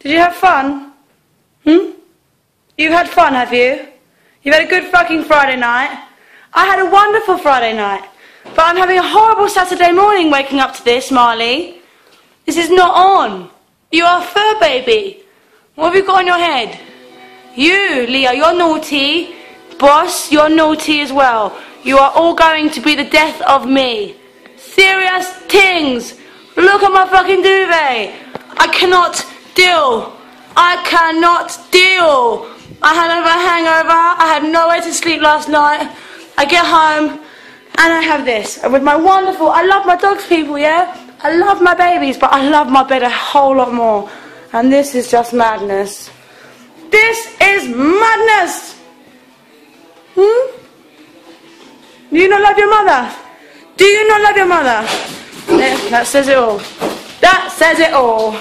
Did you have fun? You've had fun, have you? You've had a good fucking Friday night? I had a wonderful Friday night. But I'm having a horrible Saturday morning waking up to this, Marley. This is not on. You are a fur baby. What have you got on your head? You, Leo, you're naughty. Boss, you're naughty as well. You are all going to be the death of me. Serious things. Look at my fucking duvet. I cannot deal. I cannot deal. I had a hangover. I had nowhere to sleep last night. I get home and I have this. With my wonderful, I love my dogs, people, yeah? I love my babies, but I love my bed a whole lot more. And this is just madness. This is madness. Do you not love your mother? Do you not love your mother? Yeah, that says it all. That says it all.